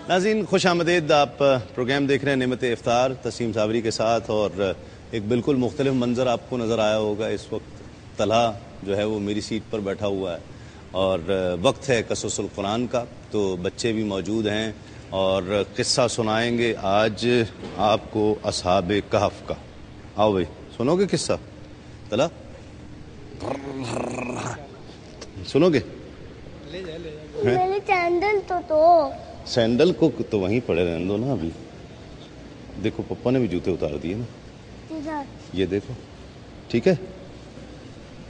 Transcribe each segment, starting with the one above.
ناظرین خوش آمدید. آپ پروگرام دیکھ رہے ہیں نعمت افطار تسیم صابری کے ساتھ، اور ایک بالکل مختلف منظر آپ کو نظر آیا ہوگا. اس وقت طلحہ جو ہے وہ میری سیٹ پر بیٹھا ہوا ہے اور وقت ہے قصص القرآن کا، تو بچے بھی موجود ہیں اور قصہ سنائیں گے آج آپ کو اصحاب کہف کا. آؤ بھائی سنو گے قصہ؟ طلحہ سنو گے؟ سینڈل کو تو وہیں پڑے رہنے دو نا. ابھی دیکھو پپا نے بھی جوتے اتار دیے نا، یہ دیکھو ٹھیک ہے.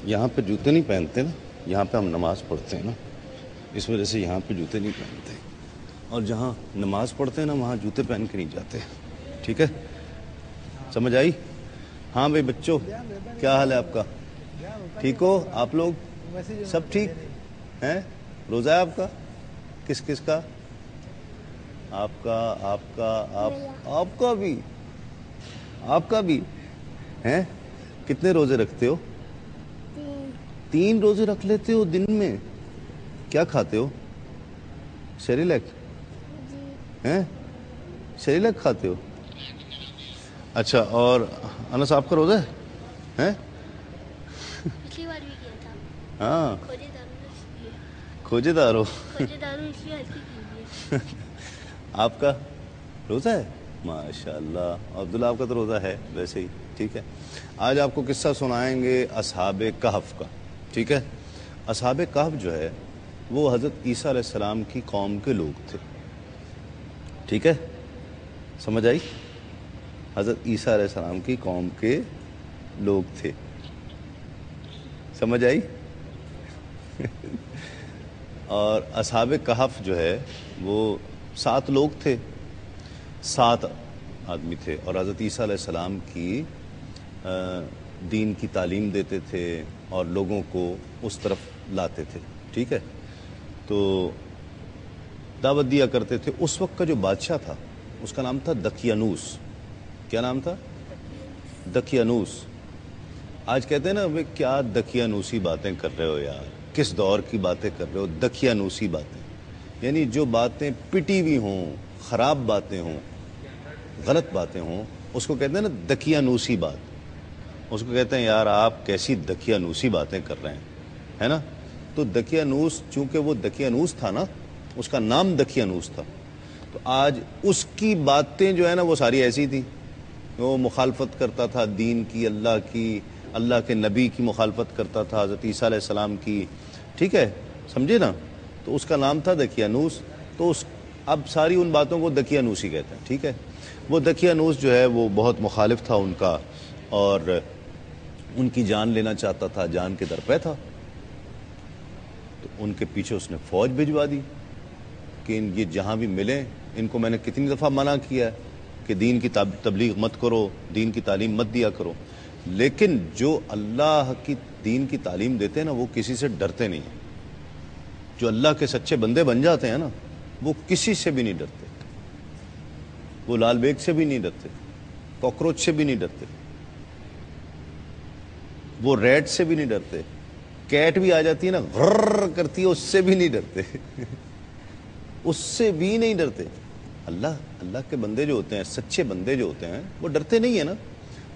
یہاں پہ جوتے نہیں پہنتے نا، یہاں پہ ہم نماز پڑھتے ہیں نا، اس وجہ سے یہاں پہ جوتے نہیں پہنتے، اور جہاں نماز پڑھتے ہیں نا وہاں جوتے پہن کے نہیں جاتے. ٹھیک ہے، سمجھ آئی؟ ہاں بھائی بچوں کیا حال ہے آپ کا؟ ٹھیک ہو آپ لوگ؟ سب ٹھیک ہیں؟ روزہ ہے آپ کا؟ کس کس کا؟ آپ کا، آپ کا، آپ کا بھی، آپ کا بھی ہیں؟ کتنے روزے رکھتے ہو؟ 3 روزے رکھ لیتے ہو دن میں. کیا کھاتے ہو؟ سیریلیک ہیں؟ سیریلیک کھاتے ہو؟ اچھا، اور انس آپ کا روزہ ہے؟ پچھلی بار بھی کیا تھا. ہاں کھوجے دار ہو. کیجیے. آپ کا روزہ ہے؟ ماشاء اللہ. عبداللہ آپ کا تو روزہ ہے ویسے ہی. ٹھیک ہے، آج آپ کو قصہ سنائیں گے اصحاب کہف کا. ٹھیک ہے، اصحاب کہف جو ہے وہ حضرت عیسیٰ علیہ السلام کی قوم کے لوگ تھے. ٹھیک ہے، سمجھ آئی؟ حضرت عیسیٰ علیہ السلام کی قوم کے لوگ تھے. سمجھ آئی؟ اور اصحاب کہف جو ہے وہ 7 لوگ تھے، 7 آدمی تھے، اور حضرت عیسیٰ علیہ السلام کی دین کی تعلیم دیتے تھے اور لوگوں کو اس طرف لاتے تھے. ٹھیک ہے، تو دعوت دیا کرتے تھے. اس وقت کا جو بادشاہ تھا اس کا نام تھا دقیانوس. کیا نام تھا؟ دقیانوس. آج کہتے ہیں نا وہ کیا دقیانوسی باتیں کر رہے ہو یار، کس دور کی باتیں کر رہے ہو؟ دقیانوسی باتیں یعنی جو باتیں پٹی ہوئی ہوں، خراب باتیں ہوں، غلط باتیں ہوں، اس کو کہتے ہیں نا دقیانوسی بات. اس کو کہتے ہیں یار آپ کیسی دقیانوسی باتیں کر رہے ہیں، ہے نا. تو دقیانوس چونکہ وہ دقیانوس تھا نا، اس کا نام دقیانوس تھا، تو آج اس کی باتیں جو ہے نا وہ ساری ایسی تھی. وہ مخالفت کرتا تھا دین کی، اللہ کی، اللہ کے نبی کی مخالفت کرتا تھا، حضرت عیسیٰ علیہ السلام کی. ٹھیک ہے، سمجھے نا. تو اس کا نام تھا دقیانوس. تو اب ساری ان باتوں کو دقیانوسی کہتے ہیں. ٹھیک ہے، وہ دقیانوس جو ہے وہ بہت مخالف تھا ان کا، اور ان کی جان لینا چاہتا تھا، جان کے درپے تھا. تو ان کے پیچھے اس نے فوج بھجوا دی کہ یہ جہاں بھی ملیں، ان کو میں نے کتنی دفعہ منع کیا ہے کہ دین کی تبلیغ مت کرو، دین کی تعلیم مت دیا کرو، لیکن جو اللہ کی دین کی تعلیم دیتے ہیں نا وہ کسی سے ڈرتے نہیں ہیں. جو اللہ کے سچے بندے بن جاتے ہیں نا وہ کسی سے بھی نہیں ڈرتے. وہ لال بیگ سے بھی نہیں ڈرتے، کاکروچ سے بھی نہیں ڈرتے، وہ ریٹ سے بھی نہیں ڈرتے. کیٹ بھی آ جاتی ہے نا غرر کرتی ہے، اس سے بھی نہیں ڈرتے. اس سے بھی نہیں ڈرتے. اللہ کے بندے جو ہوتے ہیں، سچے بندے جو ہوتے ہیں وہ ڈرتے نہیں ہیں نا.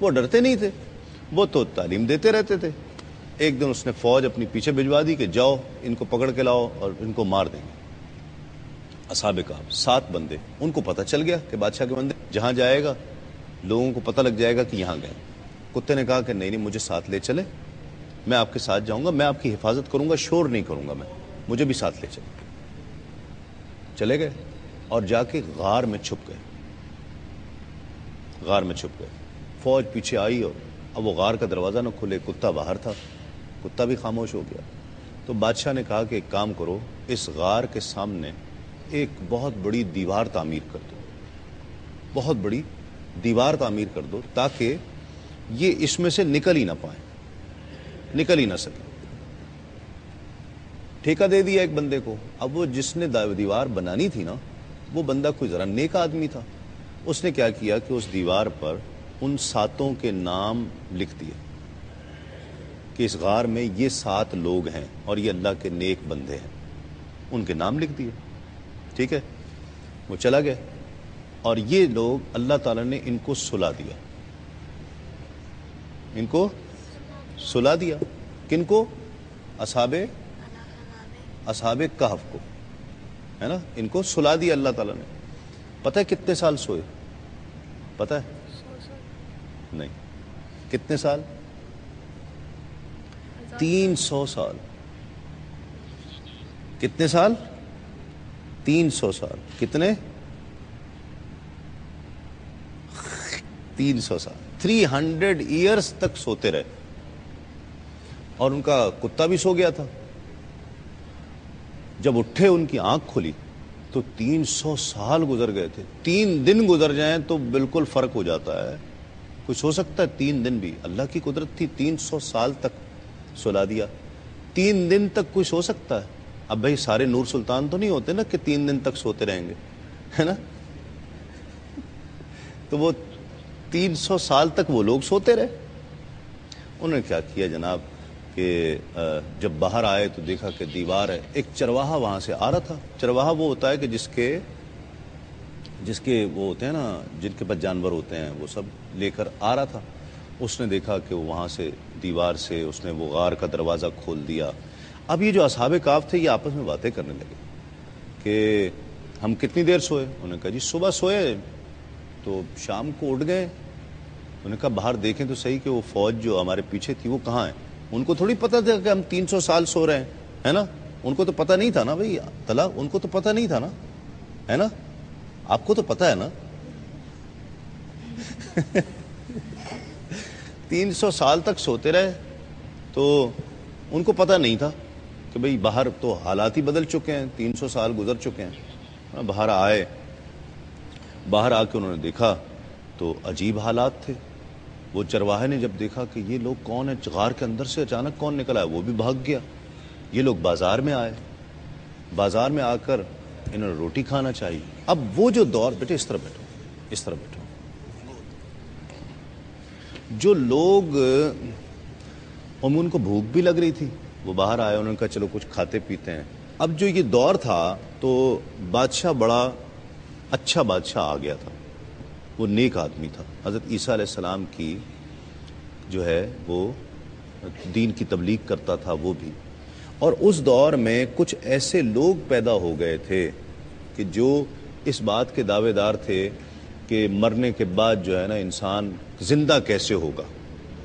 وہ ڈرتے نہیں تھے، وہ تو تعلیم دیتے رہتے تھے. ایک دن اس نے فوج اپنی پیچھے بھجوا دی کہ جاؤ ان کو پکڑ کے لاؤ اور ان کو مار دیں گے. اصحاب کہف 7 بندے، ان کو پتہ چل گیا کہ بادشاہ کے بندے جہاں جائے گا لوگوں کو پتہ لگ جائے گا کہ یہاں گئے. کتے نے کہا کہ نہیں مجھے ساتھ لے چلے، میں آپ کے ساتھ جاؤں گا، میں آپ کی حفاظت کروں گا، شور نہیں کروں گا، میں مجھے بھی ساتھ لے چلے. چلے گئے اور جا کے غار میں چھپ گئے. غار میں چھپ گئے. فوج پیچھے آئی اور اب وہ غار کا دروازہ نہ کھلے، کتا باہر تھا، کتا بھی خاموش ہو گیا. تو بادشاہ نے کہا کہ ایک کام کرو، اس غار کے سامنے ایک بہت بڑی دیوار تعمیر کر دو، بہت بڑی دیوار تعمیر کر دو تاکہ یہ اس میں سے نکل ہی نہ پائیں، نکل ہی نہ سکے. ٹھیکہ دے دیا ایک بندے کو. اب وہ جس نے دیوار بنانی تھی نا وہ بندہ کوئی ذرا نیک آدمی تھا. اس نے کیا کیا کہ اس دیوار پر ان 7 کے نام لکھ دیے کہ اس غار میں یہ 7 لوگ ہیں اور یہ اللہ کے نیک بندے ہیں. ان کے نام لکھ دیے. ٹھیک ہے، وہ چلا گیا، اور یہ لوگ اللہ تعالیٰ نے ان کو سلا دیا، ان کو سلا دیا۔ کن کو؟ اصحاب کہف کو، ہے نا، ان کو سلا دیا اللہ تعالیٰ نے۔ پتہ ہے کتنے سال سوئے؟ پتہ ہے؟ نہیں۔ کتنے سال؟ 300 سال۔ کتنے سال؟ 300 سال۔ کتنے؟ 300 سال، 300 ایئرز تک سوتے رہے، اور ان کا کتا بھی سو گیا تھا۔ جب اٹھے ان کی آنکھ کھلی تو 300 سال گزر گئے تھے۔ 3 دن گزر جائیں تو بالکل فرق ہو جاتا ہے۔ کوئی سو سکتا ہے 3 دن بھی؟ اللہ کی قدرت تھی، 300 سال تک سلا دیا۔ 3 دن تک کوئی سو سکتا ہے؟ اب بھائی سارے نور سلطان تو نہیں ہوتے نا کہ 3 دن تک سوتے رہیں گے، ہے نا؟ تو وہ 300 سال تک وہ لوگ سوتے رہے۔ انہوں نے کیا کیا جناب کہ جب باہر آئے تو دیکھا کہ دیوار ہے، ایک چرواہا وہاں سے آ رہا تھا۔ چرواہا وہ ہوتا ہے کہ جس کے وہ ہوتے ہیں نا، جن کے پاس جانور ہوتے ہیں، وہ سب لے کر آ رہا تھا۔ اس نے دیکھا کہ وہاں سے دیوار سے اس نے وہ غار کا دروازہ کھول دیا۔ اب یہ جو اصحاب کہف تھے یہ آپس میں باتیں کرنے لگے کہ ہم کتنی دیر سوئے؟ انہوں نے کہا جی صبح سوئے تو شام کو اٹھ گئے۔ انہوں نے کہا باہر دیکھیں تو صحیح کہ وہ فوج جو ہمارے پیچھے تھی وہ کہاں ہے؟ ان کو تھوڑی پتہ تھا کہ ہم 300 سال سو رہے ہیں، ہے نا؟ ان کو تو پتہ نہیں تھا نا بھائی طلا، ان کو تو پتہ نہیں تھا نا، ہے نا؟ آپ کو تو پتہ ہے نا۔ 300 سال تک سوتے رہے تو ان کو پتہ نہیں تھا کہ بھئی باہر تو حالات ہی بدل چکے ہیں، 300 سال گزر چکے ہیں۔ باہر آئے، باہر آ کے انہوں نے دیکھا تو عجیب حالات تھے۔ وہ چرواہے نے جب دیکھا کہ یہ لوگ کون ہیں، غار کے اندر سے اچانک کون نکل آیا، وہ بھی بھاگ گیا۔ یہ لوگ بازار میں آئے، بازار میں آ کر انہوں نے روٹی کھانا چاہیے۔ اب وہ جو دور، بیٹے اس طرح بیٹھو، اس طرح بیٹھو، جو لوگ ان کو بھوک بھی لگ رہی تھی، وہ باہر آئے، انہوں نے کہا چلو کچھ کھاتے پیتے ہیں۔ اب جو یہ دور تھا تو بادشاہ بڑا اچھا بادشاہ آ گیا تھا، وہ نیک آدمی تھا۔ حضرت عیسیٰ علیہ السلام کی جو ہے وہ دین کی تبلیغ کرتا تھا وہ بھی، اور اس دور میں کچھ ایسے لوگ پیدا ہو گئے تھے کہ جو اس بات کے دعوے دار تھے کہ مرنے کے بعد جو ہے نا انسان زندہ کیسے ہوگا،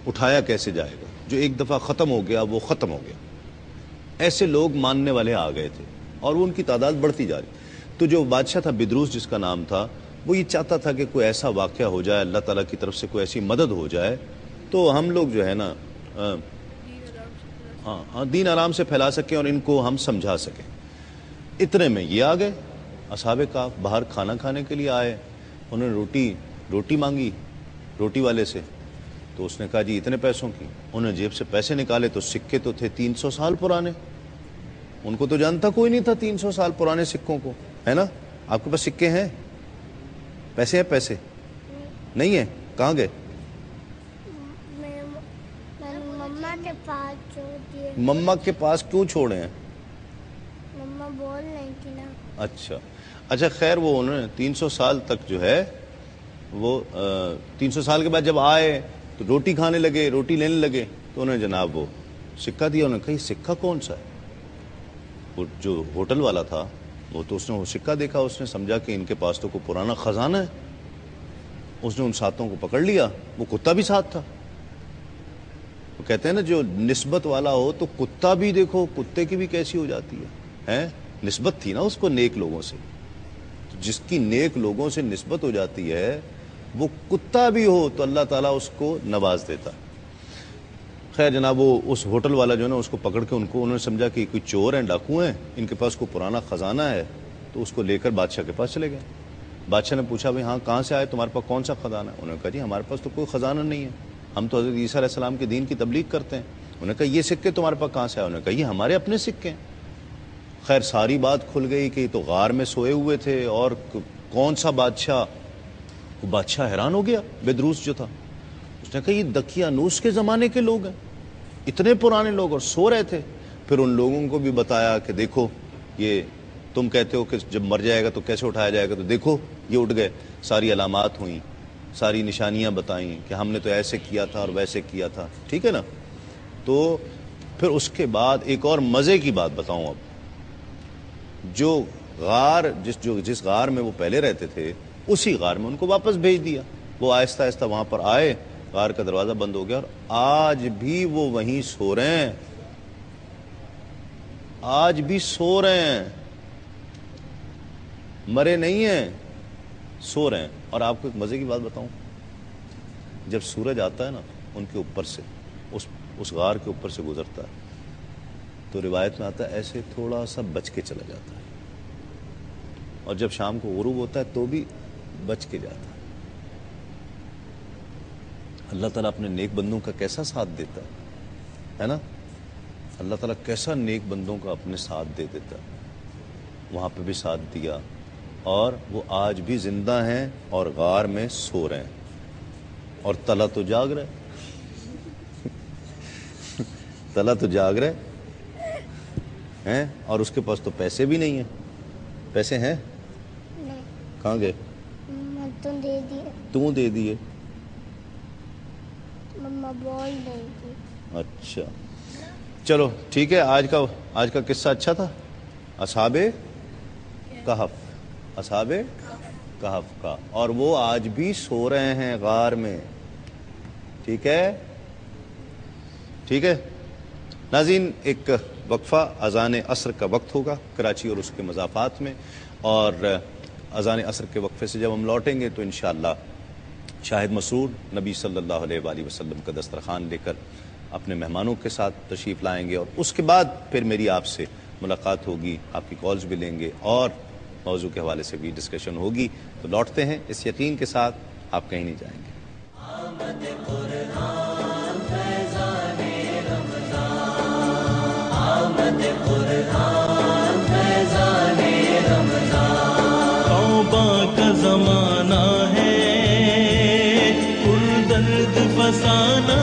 اٹھایا کیسے جائے گا، جو ایک دفعہ ختم ہو گیا وہ ختم ہو گیا۔ ایسے لوگ ماننے والے آ گئے تھے اور ان کی تعداد بڑھتی جا رہی۔ تو جو بادشاہ تھا بدروس جس کا نام تھا، وہ یہ چاہتا تھا کہ کوئی ایسا واقعہ ہو جائے، اللہ تعالیٰ کی طرف سے کوئی ایسی مدد ہو جائے تو ہم لوگ جو ہے نا دین آرام سے پھیلا سکیں اور ان کو ہم سمجھا سکیں۔ اتنے میں یہ آ گئے اصحاب کہف، باہر کھانا کھانے کے لیے آئے۔ انہوں نے روٹی مانگی روٹی والے سے، تو اس نے کہا جی اتنے پیسوں کی۔ انہوں نے جیب سے پیسے نکالے تو سکے تو تھے 300 سال پرانے۔ ان کو تو جانتا کوئی نہیں تھا 300 سال پرانے سکوں کو، ہے نا؟ آپ کے پاس سکے ہیں؟ پیسے ہیں؟ پیسے نہیں ہیں؟ کہاں گئے؟ مما کے پاس چھوڑ دیے۔ مما کے پاس کیوں چھوڑے ہیں؟ مما بول رہی تھی نا۔ اچھا خیر، وہ انہوں نے 300 سال تک جو ہے وہ 300 سال کے بعد جب آئے تو روٹی کھانے لگے، روٹی لینے لگے، تو انہوں نے جناب وہ سکہ دیا۔ انہوں نے کہا یہ سکہ کون سا ہے؟ وہ جو ہوٹل والا تھا وہ تو اس نے وہ سکہ دیکھا، اس نے سمجھا کہ ان کے پاس تو کوئی پرانا خزانہ ہے۔ اس نے ان ساتوں کو پکڑ لیا، وہ کتا بھی ساتھ تھا۔ وہ کہتے ہیں نا جو نسبت والا ہو تو کتا بھی، دیکھو کتے کی بھی کیسی ہو جاتی ہے، نسبت تھی نا اس کو نیک لوگوں سے، جس کی نیک لوگوں سے نسبت ہو جاتی ہے وہ کتا بھی ہو تو اللہ تعالیٰ اس کو نواز دیتا ہے۔ خیر جناب، وہ اس ہوٹل والا جو ہے نا اس کو پکڑ کے انہوں نے سمجھا کہ کوئی چور ہیں، ڈاکو ہیں، ان کے پاس کوئی پرانا خزانہ ہے، تو اس کو لے کر بادشاہ کے پاس چلے گئے۔ بادشاہ نے پوچھا بھائی ہاں کہاں سے آئے، تمہارے پاس کون سا خزانہ ہے؟ انہوں نے کہا جی ہمارے پاس تو کوئی خزانہ نہیں ہے، ہم تو حضرت عیسیٰ علیہ السلام کے دین کی تبلیغ کرتے ہیں۔ انہوں نے کہا یہ سکے تمہارے پاس کہاں سے آئے؟ انہوں نے کہا یہ ہمارے اپنے سکے ہیں۔ خیر ساری بات کھل گئی کہ یہ تو غار میں سوئے ہوئے تھے، اور کون سا بادشاہ؟ وہ بادشاہ حیران ہو گیا، بدروس جو تھا۔ اس نے کہا یہ دقیانوس کے زمانے کے لوگ ہیں، اتنے پرانے لوگ، اور سو رہے تھے۔ پھر ان لوگوں کو بھی بتایا کہ دیکھو یہ تم کہتے ہو کہ جب مر جائے گا تو کیسے اٹھایا جائے گا، تو دیکھو یہ اٹھ گئے، ساری علامات ہوئیں، ساری نشانیاں بتائیں کہ ہم نے تو ایسے کیا تھا اور ویسے کیا تھا، ٹھیک ہے نا. تو پھر اس کے بعد ایک اور مزے کی بات بتاؤں. اب جو غار جس غار میں وہ پہلے رہتے تھے اسی غار میں ان کو واپس بھیج دیا. وہ آہستہ آہستہ وہاں پر آئے، غار کا دروازہ بند ہو گیا اور آج بھی وہ وہیں سو رہے ہیں، آج بھی سو رہے ہیں، مرے نہیں ہیں، سو رہے ہیں. اور آپ کو ایک مزے کی بات بتاؤں، جب سورج آتا ہے نا ان کے اوپر سے، اس غار کے اوپر سے گزرتا ہے تو روایت میں آتا ہے ایسے تھوڑا سا بچ کے چلا جاتا ہے، اور جب شام کو غروب ہوتا ہے تو بھی بچ کے جاتا ہے. اللہ تعالیٰ اپنے نیک بندوں کا کیسا ساتھ دیتا ہے نا. اللہ تعالیٰ کیسا نیک بندوں کا اپنے ساتھ دے دیتا ہے. وہاں پہ بھی ساتھ دیا، اور وہ آج بھی زندہ ہیں اور غار میں سو رہے ہیں، اور تلا تو جاگ رہے تلا تو جاگ رہے ہیں، اور اس کے پاس تو پیسے بھی نہیں ہیں. پیسے ہیں نہیں، کہاں گئے؟ تم دے دیے. تو دے دیے. مما بول رہی تھی. اچھا چلو ٹھیک ہے. آج کا قصہ اچھا تھا، اصحاب کہف، اصحاب کہف کا، اور وہ آج بھی سو رہے ہیں غار میں. ٹھیک ہے، ٹھیک ہے ناظرین. ایک وقفہ، اذان عصر کا وقت ہوگا کراچی اور اس کے مضافات میں، اور اذان عصر کے وقفے سے جب ہم لوٹیں گے تو انشاءاللہ شاہد مسرور نبی صلی اللہ علیہ وآلہ وسلم کا دسترخوان لے کر اپنے مہمانوں کے ساتھ تشریف لائیں گے، اور اس کے بعد پھر میری آپ سے ملاقات ہوگی، آپ کی کالز بھی لیں گے اور موضوع کے حوالے سے بھی ڈسکشن ہوگی. تو لوٹتے ہیں اس یقین کے ساتھ آپ کہیں نہیں جائیں گے. توبہ کا زمانہ ہے، پر درد فسانہ